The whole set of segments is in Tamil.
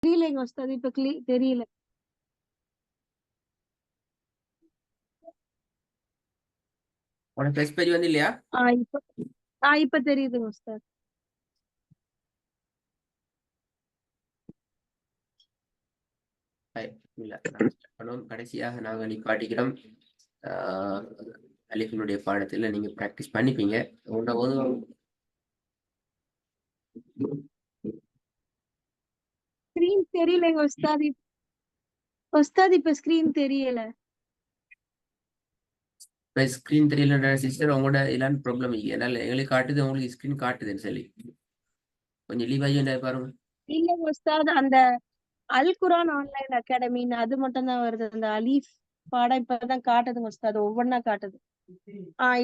தெரியலைங்க உஸ்தாத். இப்ப தெரியல. உனக்கு டெஸ்ட் பேஜ் வந்து இல்லையா? இப்ப இப்ப தெரியுதுங்க உஸ்தாத். இல்ல கடைசியாக நாங்கள் நிப்பாட்டிக்கிறோம். அலிஃபினுடைய பாடத்துல நீங்க பிராக்டிஸ் பண்ணிப்பீங்க. ஸ்கிரீன் தெரியலைங்க உஸ்தாத். உஸ்தாத் இப்ப ஸ்கிரீன் தெரியல. ஸ்கிரீன் தெரியல சிஸ்டர், உங்களோட இல்லான்னு ப்ராப்ளம் இல்லை. என்னால எங்களுக்கு காட்டுது, உங்களுக்கு ஸ்கிரீன் காட்டுதுன்னு சொல்லி கொஞ்சம் லீவ் ஆகி பாருங்க. இல்லைங்க உஸ்தாத், அந்த அல் குரான் ஆன்லைன் அகாடமின்னு அது மட்டும் தான் வருது. அந்த அலீஃப் பாடம் இப்பதான் காட்டுதுங்க உஸ்தாத். ஒவ்வொன்னா காட்டுது.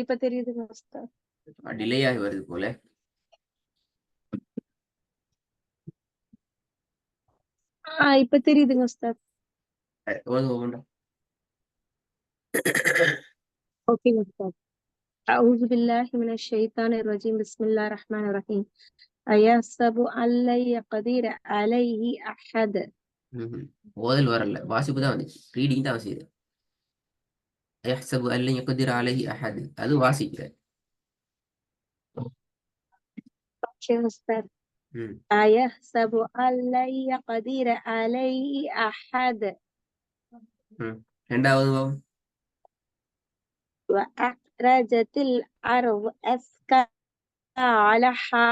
இப்ப தெரியுதுங்க உஸ்தாத். டிலே ஆகி வருது போல. இப்ப தெரியுதுங்க உஸ்தாத். ஓதுவோம்டா. ஓகேங்க உஸ்தாத். أعوذ بالله من الشيطان الرجيم. بسم الله الرحمن الرحيم. أيحسب أن لن يقدر عليه أحد. ஓதல் வரல, வாசிப்பு தான் வந்துச்சு. ரீடிங் தான் செய்யுது. يحسب أن لن يقدر عليه أحد, அது வாசிக்கிற. ஓகேங்க உஸ்தாத். أيحسب أن لن يقدر عليه أحد. ரெண்டாவது وأخرجت الأرض أثقالها.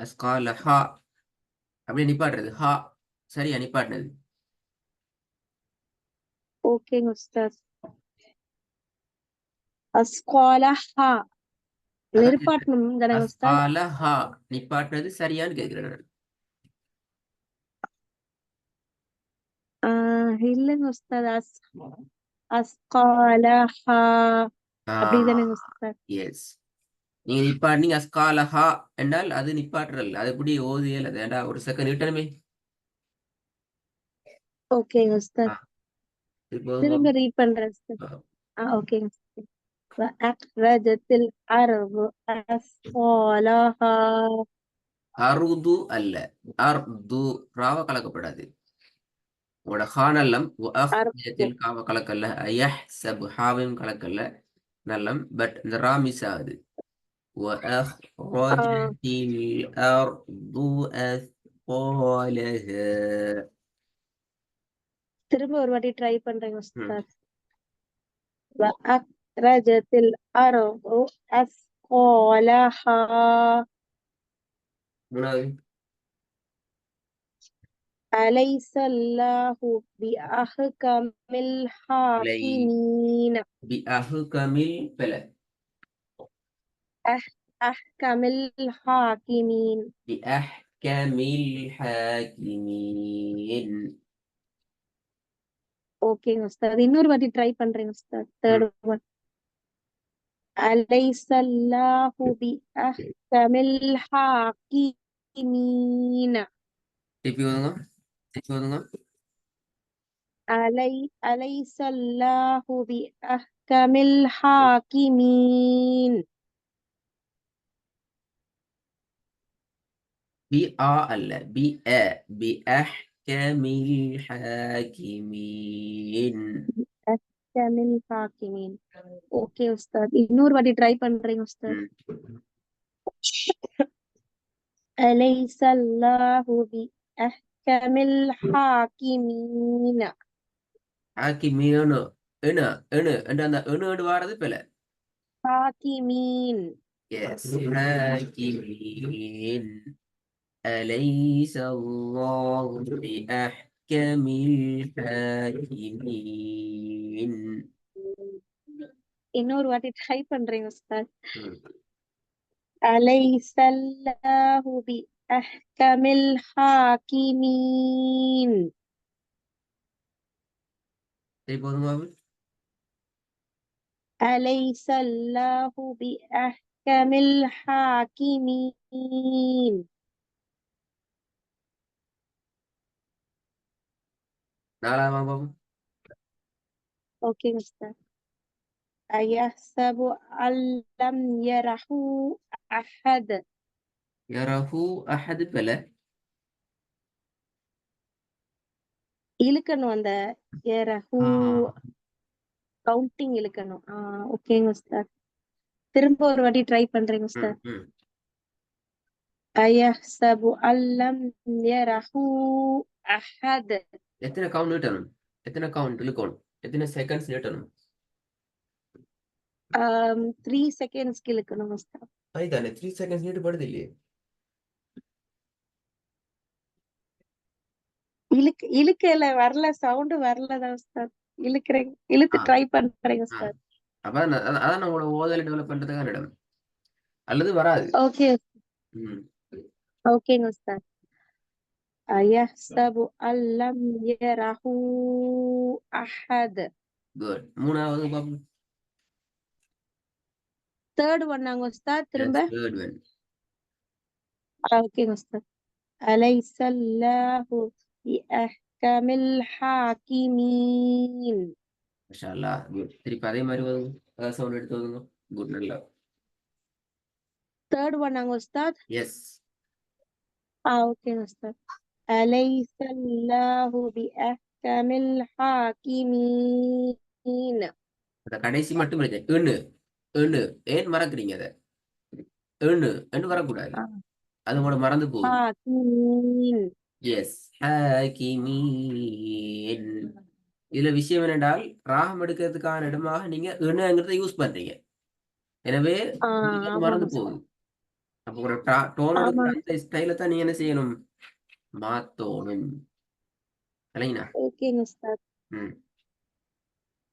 அஸ்காலஹா அப்படியே நிப்பாட்டுறது. ஹா சரியா நிப்பாட்டினது. ஓகேங்க உஸ்தாத். أثقالها நிற்பாட்டணும் தானே உஸ்தாத்? அஸ்காலஹா நிப்பாட்டினது சரியான்னு கேட்கிறேன். இல்லைங்க உஸ்தாத். அஸ்காலஹா அப்படிதானே உஸ்தாத்? எஸ், நீங்க நிப்பாட்டினீங்க அஸ்காலஹா என்றால் அது நிப்பாட்டுறல். அது எப்படி ஓதியல்? அது ஏண்டா ஒரு செகண்ட் விட்டணுமே. ஓகேங்க உஸ்தாத். இப்போ திரும்ப ரீட் பண்றேன் உஸ்தாத். ஓகேங்க உஸ்தாத். وأخرجت الأرض أثقالها. அருது அல்ல, அர்து. ராவ கலக்கப்படாது. உங்களோட ஹானல்லம் أرض. காவ கலக்கல்ல, யஹ்சபு ஹாவையும் கலக்கல்ல நல்லம். பட் இந்த ரா மிஸ் ஆகுது. وأخرجت الأرض أثقالها. திரும்ப ஒரு வாட்டி ட்ரை பண்றேங்க உஸ்தாத். وأخرجت الأرض أثقالها. மூணாவது أليس الله بأحكم الحاكمين. بأحكم البلد. أحكم الحاكمين. بأحكم الحاكمين. ஓகேங்க உஸ்தாத். இன்னொரு வாட்டி ட்ரை பண்றேங்க உஸ்தாத். Third one. أليس الله بأحكم الحاكمين. திருப்பி வருங்க, திருப்பி வருங்க. أليس الله بأحكم الحاكمين. அல்ல, بأحكم الحاكمين. أحكم الحاكمين. ஓகே உஸ்தாத். இன்னொரு வாட்டி ட்ரை பண்றேங்க உஸ்தாத். أليس الله بأحكم الحاكمين. حاكمين என என என்ற அந்த எணு வாரது பில. حاكمين. Yes, حاكمين. أليس الله بأحكم الحاكمين. இன்னொரு வாட்டி ட்ரை பண்றேங்க உஸ்தாத். أليس الله بأحكم الحاكمين. சரி போதுமா? أليس الله بأحكم الحاكمين. நாலாமா பாபு. ஓகே உஸ்தாத். أيحسب أن لم يره أحد. يره أحد بلا. இழுக்கணும் அந்த யரஹூ கவுண்டிங் இழுக்கணும். ஓகேங்க உஸ்தாத். திரும்ப ஒரு வாட்டி ட்ரை பண்றேங்க ம் உஸ்தாத். ம் அயஹ்சபு அல்லம் யரஹூ அஹத். எத்தனை கவுண்ட் நீட்டணும்? எத்தனை கவுண்ட் இழுக்கணும்? எத்தனை செகண்ட்ஸ் நீட்டணும்? 3 செகண்ட்ஸ்க்கு இழுக்கணும் உஸ்தாத். அதுதானே 3 செகண்ட்ஸ் நீட்டப்படுது இல்லையே. இழுக்கல வரல, சவுண்ட் வரலதான் உஸ்தாத். இழுக்கிறேன், இழுத்து ஆ ட்ரை பண்றேங்க ஆ உஸ்தாத். அப்ப அதான் நம்மளோட ஓதலை டெவலப் பண்றதுக்கான இடம். அல்லது வராது. ஓகே ம் ஓகேங்க உஸ்தாத். அயஹ்சபு அல்லம் யரஹூ அஹத். குட். மூணாவது பாப்போம். தேர்ட் ஒன் நாங்க உஸ்தாத் திரும்ப. Yes third one. ஓகேங்க உஸ்தாத். அலைஸல்லாஹு பிஅஹ்கமில் ஹாக்கிமீன். மாஷா அல்லாஹ். குட். திருப்பி அதே மாதிரி வருங்க. சவுண்ட் எடுத்து வருங்க. குட். நல்லா. தேர்ட் ஒன் நாங்க உஸ்தாத். எஸ். ஓகேங்க உஸ்தாத். அலைஸல்லாஹு பிஅஹ்கமில் ஹாக்கிமீன். அந்த கடைசி மட்டும் இருக்கு. எண்ணு எண்ணு ஏன் மறக்கிறீங்க அதை? எண்ணு வரக்கூடாது. ஆ, அது கூட மறந்து போகுது. ஹாக்கிமீன். எஸ் ஹாக்கிமீன். இதுல விஷயம் என்னென்றால் ராகம் எடுக்கிறதுக்கான இடமாக நீங்க எண்ணுங்கிறத யூஸ் பண்றீங்க. எனவே உங்களுக்கு அது ஆமாங்க மறந்து போகுது. உஸ்தாத். அப்போ ஒரு டோன் எடுக்கிற ஆமாங்க. அந்த ஸ்டைல தான் நீங்க என்ன செய்யணும்? மாத்தோணும். இல்லைங்களா? ஓகேங்க உஸ்தாத். ம்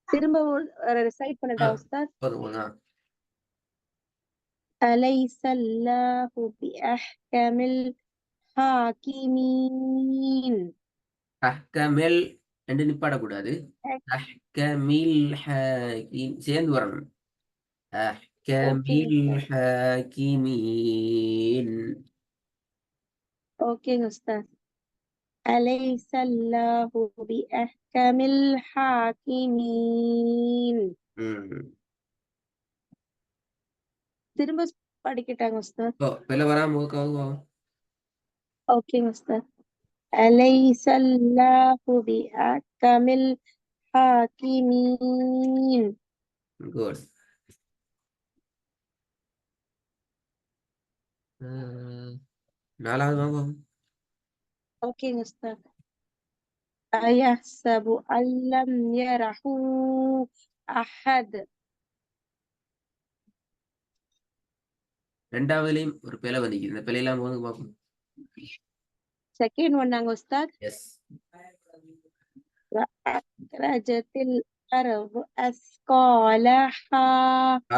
திரும்ப ரிசைட் ஆ பண்ணட்டா உஸ்தாத். போதும் போதும். அலைஸல்லாஹு பிஅஹ்கமில் ஹாக்கிமீன். அஹ்கமில் என்று நிப்பாடக்கூடாது. அஹ்கமில் ஹாக்கிம் சேர்ந்து வரணும். ஓகேங்க அஹ்கமில் உஸ்தாத். ஹாக்கிமீன். ஓகேங்க உஸ்தாத். அலைஸல்லாஹு பிஅஹ்கமில் ஹாக்கிமீன். ம் திரும்ப படிக்கட்டாங்க உஸ்தாத். ஓ பிள்ளை வராம போக்காவும். ஓகேங்க உஸ்தாத். அலைஸல்லாஹு பிஅஹ்கமில் ஹாக்கிமீன். குட். நாலாவது வாங்க. ஓகேங்க உஸ்தாத். அயஹ்சபு அல்லம் யரஹூ அஹத். ரெண்டாவதுலயும் ஒரு பிழை வந்துக்குது. இந்த பிழையெல்லாம் போது பார்ப்போம். செகண்ட் ஒன் நாங்க உஸ்தாத். எஸ். வஅக்ரஜத்தில் அர்து அஸ்காலஹா.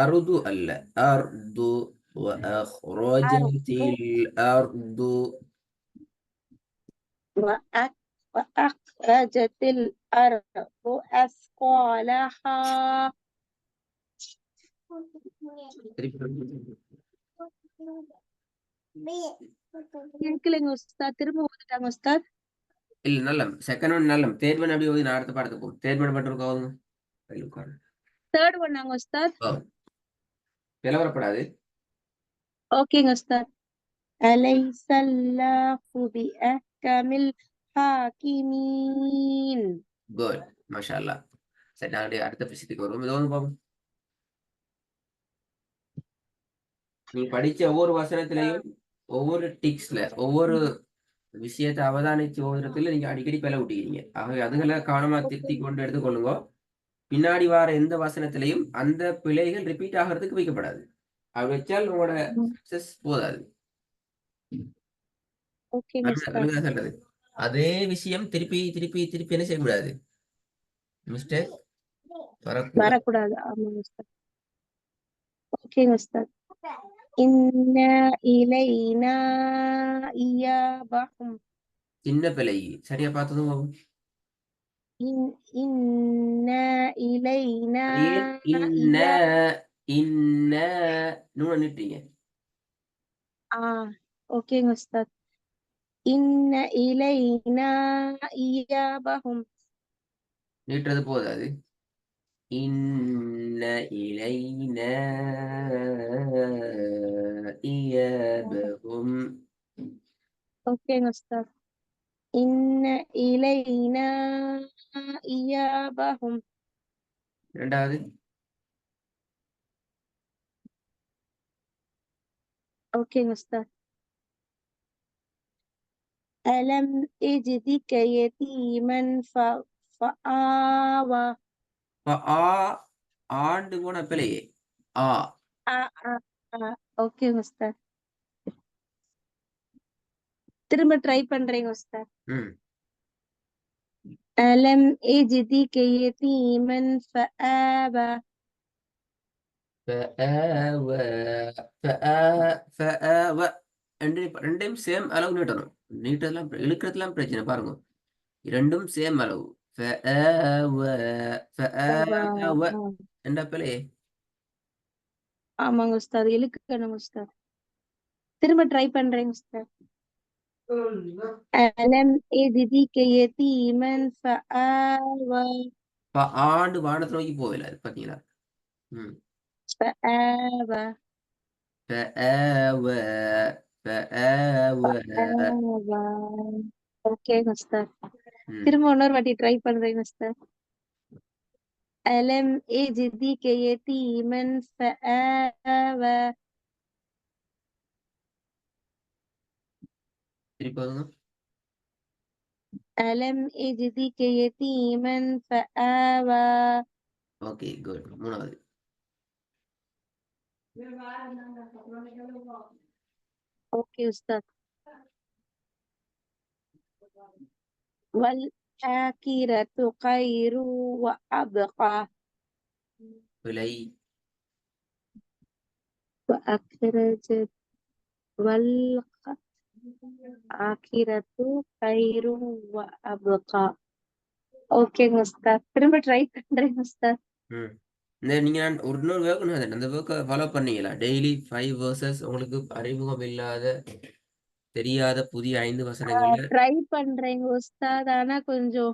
அருது அல்ல. அர்து அர்து وأخرجت الأرض. وأخرجت الأرض أثقالها. கேட்கலைங்க உஸ்தாத். திரும்ப ஓதுட்டாங்க உஸ்தாத். இல்ல நல்ல செகண்ட் ஒன் நல்ல தேர்ட் ஒன் அப்படி ஓதி நான் அடுத்த பாடத்துக்கு போகும். தேர்ட் ஒன் மட்டும் இருக்காங்க. தேர்ட் ஒன் நாங்க உஸ்தாத். பிளவரப்படாது. ஓகேங்க உஸ்தாத். அலைஸல்லாஹு பிஅஹ்கமில் ஹாக்கிமீன். குட். மாஷா அல்லாஹ். சரி நாங்கள் அடுத்த விஷயத்துக்கு வருவோம். இது வந்து பார்ப்போம். நீ படிச்ச ஒவ்வொரு வசனத்திலையும் ஒவ்வொரு டிக்ஸ்ல ஒவ்வொரு விஷயத்தை அவதானிச்சு ஓதுறதுல நீங்க அடிக்கடி பிழை விட்டுக்கிறீங்க. ஆகவே அதுகளை கவனமா திருத்தி கொண்டு எடுத்துக்கொள்ளுங்க. பின்னாடி வார எந்த வசனத்திலையும் அந்த பிழைகள் ரிப்பீட் ஆகிறதுக்கு வைக்கப்படாது. அது வச்சால் உங்களோட சக்சஸ் போதாது. ஓகேங்க உஸ்தாத். சொல்றது அதே விஷயம் திருப்பி திருப்பி திருப்பி என்ன செய்யக்கூடாது? மிஸ்டேக் வரக்கூடாது. வரக்கூடாது. ஆமாங்க உஸ்தாத். ஓகேங்க உஸ்தாத். இன்னா இலைனா இயாபஹும். சின்ன பிழை சரியா பார்த்ததும் இன்னா இலைனா அது ஏன் இன்ன இயா. இன்ன நூன நிட்டீங்க. ஓகேங்க உஸ்தாத். இன்ன இலைனா இயாபஹும். நீட்டுறது போதாது. இன்ன இலைனா இயபஹும். ஓகேங்க உஸ்தாத். இன்ன இலைனா இயாபஹும். ரெண்டாவது ஓகேங்க உஸ்தாத். அலம் இஜ்திக யதீமன் ஃபஆவா. ஆ ஆண்டு போன பிள்ளையே ஆ ஆ ஆ ஆ ஓகேங்க உஸ்தாத். திரும்ப ட்ரை பண்றேங்க உஸ்தாத். ம் அலம் இஜ்திக யதீமன் ஃபஆவா. ஃபஆவ ஃபஆவ ரெண்டையும் சேம் அளவு நீட்டணும். நீட்டதெல்லாம் இழுக்கிறதுலாம் பிரச்சனை பாருங்க. இரண்டும் சேம் அளவு. ஃபஆவ ஆவா. ஃபஆவ ஆ. என்ன பிள்ளையே ஆமாங்க உஸ்தாத், இழுக்கணும் உஸ்தாத். திரும்ப ட்ரை பண்றேங்க உஸ்தாத். அலம் இஜ்திக யதீமன் ஃபஆவா. ஆண்டு வானத்தை நோக்கி போகல அது பாத்தீங்களா. ம் ஃபஆவா. ஃபஆவ ஃபஆவ ஃபஆவா. ஓகேங்க உஸ்தாத். ம் திரும்ப இன்னொரு வாட்டி ட்ரை பண்றேங்க உஸ்தாத். ألم يجدك يتيما فآوى. திருப்பி பாருங்க. ألم يجدك يتيما فآوى. Okay good. மூணாவது أوكي أستاذ. والآخرة خير وأبقى. விலை وأخرجت والآخرة خير وأبقى. ஓகேங்க உஸ்தாத். திரும்ப ட்ரை பண்றேன் உஸ்தாத். ம் நீங்க நான் ஒரு இன்னொரு வேர்க்கு அந்த வேர்க்கை ஃபாலோ பண்ணீங்களா டெய்லி 5 வேர்சஸ் உங்களுக்கு அறிமுகம் இல்லாத தெரியாத புதிய 5 வசனங்கள்ல ட்ரை பண்றேங்க உஸ்தாத். ஆனா கொஞ்சம்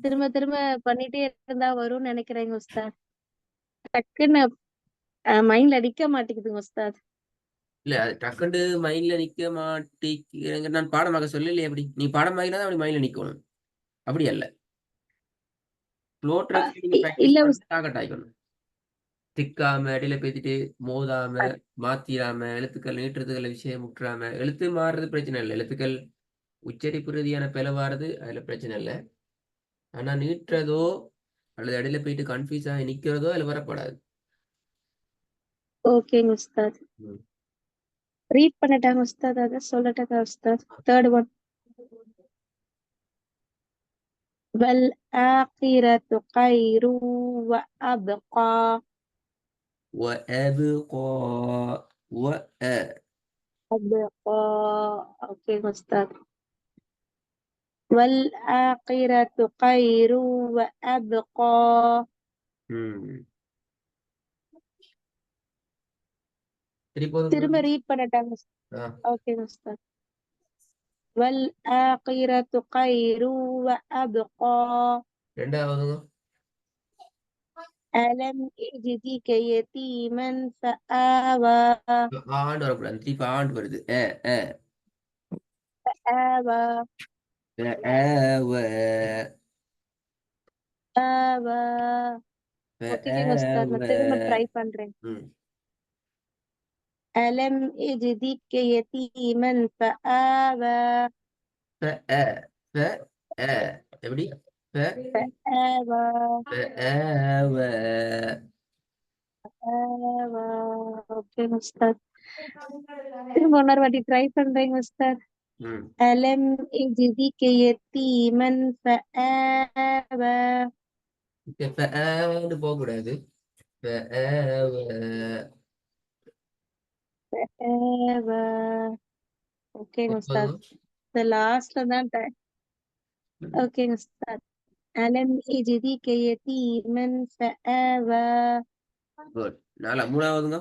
திரும்ப திரும்ப பண்ணிட்டே இருந்தா வரும்னு நினைக்கிறேங்க உஸ்தாத். டக்குன்னு மைண்ட்ல அடிக்க மாட்டேங்குதுங்க உஸ்தாத். இல்ல அது டக்குண்டு மைண்ட்ல நிக்க மாட்டேங்க. நான் பாடமாக சொல்லலையே. அப்படி நீ பாடமாகினா தான் அப்படி மைண்ட்ல நிக்கணும். அப்படி அல்ல. ஃப்ளோ ட்ராக் நீங்க இல்ல ப்ராக்டிஸ் பண்ணிட்டு டார்கெட் ஆகிக்கணும். திக்காம இடையில பேத்திட்டு மோதாம மாத்திராம எழுத்துக்கள் நீட்டுறதுல விஷயம் முற்றாம. எழுத்து மாறுறது பிரச்சனை இல்லை. எழுத்துக்கள் உச்சரிப்பு ரீதியான பிளவாறுது அதுல பிரச்சனை இல்லை. ஆனா நீட்டுறதோ அல்லது இடையில போயிட்டு கன்ஃபியூஸ் ஆகி நிக்கிறதோ அதுல வரப்படாது. ஓகேங்க உஸ்தாத். ம். ரீட் பண்ணிட்டாங்க உஸ்தாத். அத சொல்லட்டா உஸ்தாத். Third one. والآخرة خير وأبقى. وأبقى أبقى. اوكي أستاذ. والآخرة خير وأبقى. ம் சரி போதும். திரும்ப ரீட் பண்ணட்டாங்க. ஓகே أستاذ. والآخرة خير وأبقى. ரெண்டாவது ألم يجدك يتيما فآوى. ஆண்டு வரக்கூடாது. திருப்பி ஆண்டு வருது. آوى. آوى آوى. ஓகேங்க உஸ்தாத். நான் திரும்ப آوى ட்ரை பண்றேன். ம் ألم يجدك يتيما فآوى. فآ فآ எப்படி فآوى. فآوى آوى. ஓகேங்க உஸ்தாத். திரும்ப இன்னொரு வாட்டி ட்ரை பண்றேங்க உஸ்தாத். ம் ألم يجدك يتيما فآوى. فآன்னு போகக்கூடாது. فآوى آوى. ஓகேங்க உஸ்தாத். இந்த லாஸ்ட்ல தான் ஓகேங்க உஸ்தாத். ألم يجدك يتيما فآوى. குட். மூணாவதுங்க.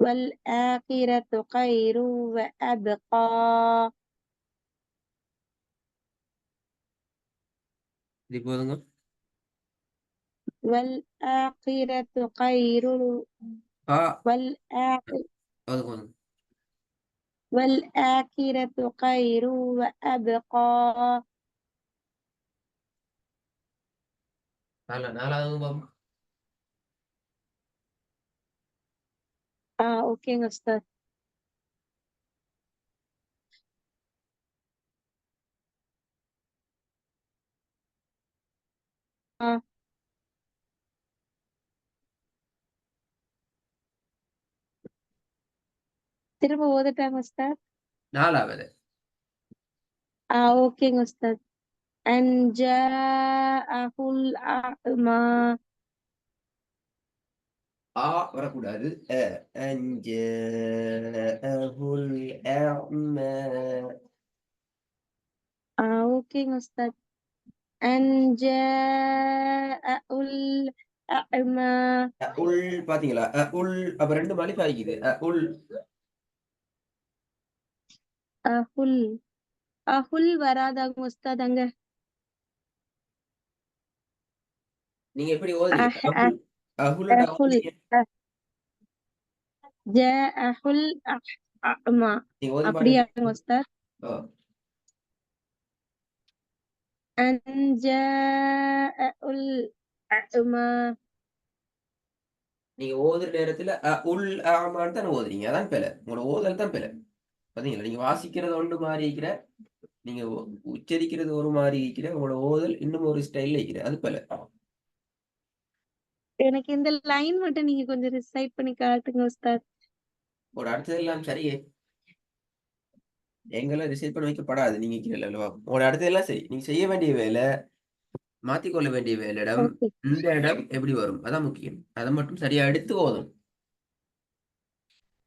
والآخرة خير وأبقى. இது போதுங்க. والآخرة خير. ஆ والآخرة. அது போதுங்க. والآخرة خير وأبقى. நாலாவது பாப்போம். ஓகேங்க உஸ்தாத். ஆ திரும்ப ஓதட்டாங்க உஸ்தாத். நாலாவது ஓகேங்க உஸ்தாத். أن جاءه الأعمى. வரக்கூடாது. அஞ்சஹுல் அஅ்மா. ஓகேங்க உஸ்தாத். أن جاءه الأعمى. உல் பாத்தீங்களா? உல் அப்ப ரெண்டு மணி பாய்க்குது. உல் அஹுல் அஹுல் வராதாங்க உஸ்தாத் அங்க. நீங்க எப்படி ஓதுறீங்க? அஹ் அஹுல் அஹ் அஹுல்ன்ற அஹுல் ஓதுறீங்க. ஜாஅஹுல் அஅ்மா. நீங்க ஓதி பாருங்க. அப்படியாங்க உஸ்தாத். أن جاءه الأعمى. நீங்க ஓதுற நேரத்துல உல் ஆமான்னு தான் ஓதுறீங்க. அதான் பிழை. உங்களோட ஓதல் தான் பிழை. பாத்தீங்களா? நீங்க வாசிக்கிறது ஒன்று மாதிரி இருக்கிற, நீங்க உச்சரிக்கிறது ஒரு மாதிரி இருக்கிற, உங்களோட ஓதல் இன்னும் ஒரு ஸ்டைல்ல இருக்கிற, அது பிழை. எனக்கு இந்த லைன் மட்டும் நீங்க கொஞ்சம் ரிசைட் பண்ணி காட்டுங்க உஸ்தாத். உங்களோட அடுத்தது எல்லாம் சரியே. எங்கெல்லாம் ரிசைட் பண்ண வைக்கப்படாது. நீங்க கீழே அல்லவா? உங்களோட அடுத்தது எல்லாம் சரி. நீங்க செய்ய வேண்டிய வேலை, மாத்திக்கொள்ள வேண்டிய வேலையிடம் ஓகே. இந்த இடம் எப்படி வரும்? அதான் முக்கியம். அதை மட்டும் சரியா எடுத்து ஓதும்.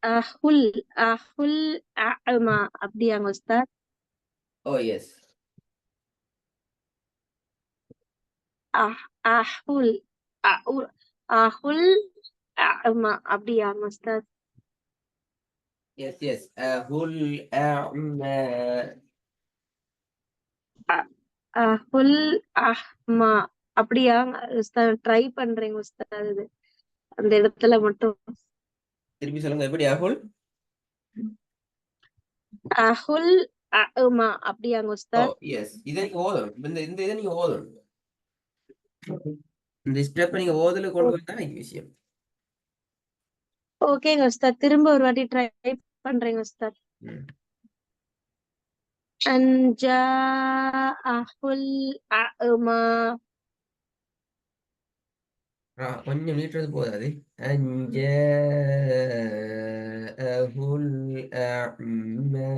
அஹுல் அஹுல் அஅ்மா. அப்படியாங்க உஸ்தாத். ஓ எஸ். அஹ் அஹுல் அஹுல் அஹுல் அஅ்மா. அப்படியாங்க உஸ்தாத். Yes yes. அஹுல் அஅ்மா. அஹுல் அஹ்மா. அப்படியா உஸ்தாத்? ட்ரை பண்றேங்க உஸ்தாத். இது அந்த இடத்துல மட்டும். திருப்பி சொல்லுங்க. எப்படி? அஹுல் அஹுல் அஅ்மா. அப்படியாங்க ஓ உஸ்தாத். எஸ். இதை நீங்க ஓதணும். இந்த இந்த இதை நீங்க ஓதணும். இந்த ஸ்டெப் நீங்க ஓதல கொண்டு வந்தா இது விஷயம். ஓகேங்க உஸ்தாத். திரும்ப ஒரு வாட்டி ட்ரை பண்றேங்க உஸ்தாத். ம். أن جاءه الأعمى. கொஞ்சம் நீட்டுறது போதாது. அஞ்சஹுல் அஅ்மா.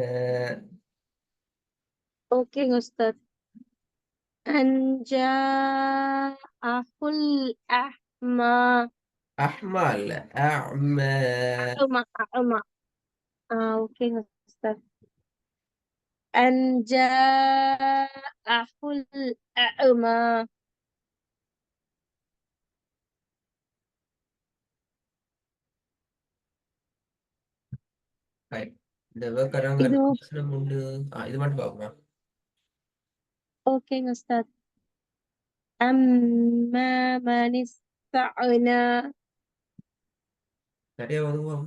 ஓகேங்க உஸ்தாத். أن جاءه الأعمى. அஹ்மா இல்ல, அஅ்மா. أعمى أعمى. ஓகேங்க உஸ்தாத். أن جاءه الأعمى. Right. இந்த வேக்கரங்க இது வசனம் உண்டு. இது மட்டும் பார்ப்போமா? ஓகேங்க உஸ்தாத். أما من استغنى. சரியா வருவோம்.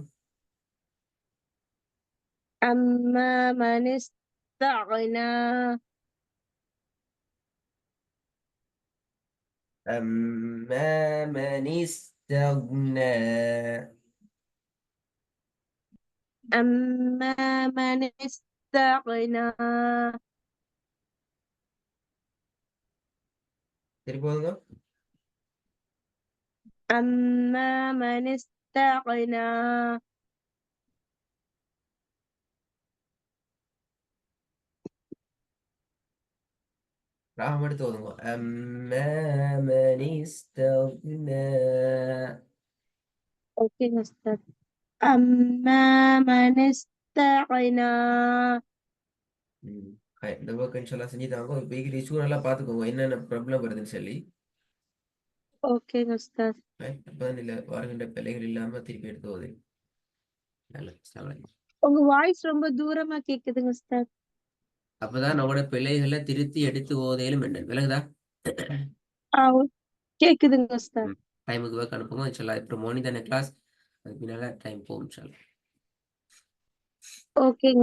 أما من استغنى. أما من استغنى. أما من استغنى. சரி போதுங்க. أما من استغنى. ராகம் எடுத்து ஓதுங்க. أما من استغنى. ஓகேங்க உஸ்தாத். أما من استغنى. இந்த ஒர்க் இன்ஷால்லா செஞ்சு தாங்க. இப்போ இஷ்யூ நல்லா பார்த்துக்கோங்க, என்னென்ன ப்ராப்ளம் வருதுன்னு சொல்லி. ஓகேங்க உஸ்தாத். அப்பதான் இல்லை வருகின்ற பிள்ளைகள் இல்லாம திருப்பி எடுத்து ஓது. நல்லது. உங்க வாய்ஸ் ரொம்ப தூரமா கேக்குதுங்க உஸ்தாத். அப்பதான் நம்மளோட பிள்ளைகளை திருத்தி எடுத்து ஓதையிலும் என்ன விளங்குதா? ஆ கேக்குதுங்க உஸ்தாத். டைமுக்கு ஒர்க் அனுப்புங்க இன்ஷால்லா. இப்போ மார்னிங் தானே கிளாஸ், அதுக்கு பின்னால டைம் போகும் இன்ஷால்லா. ஓகேங்க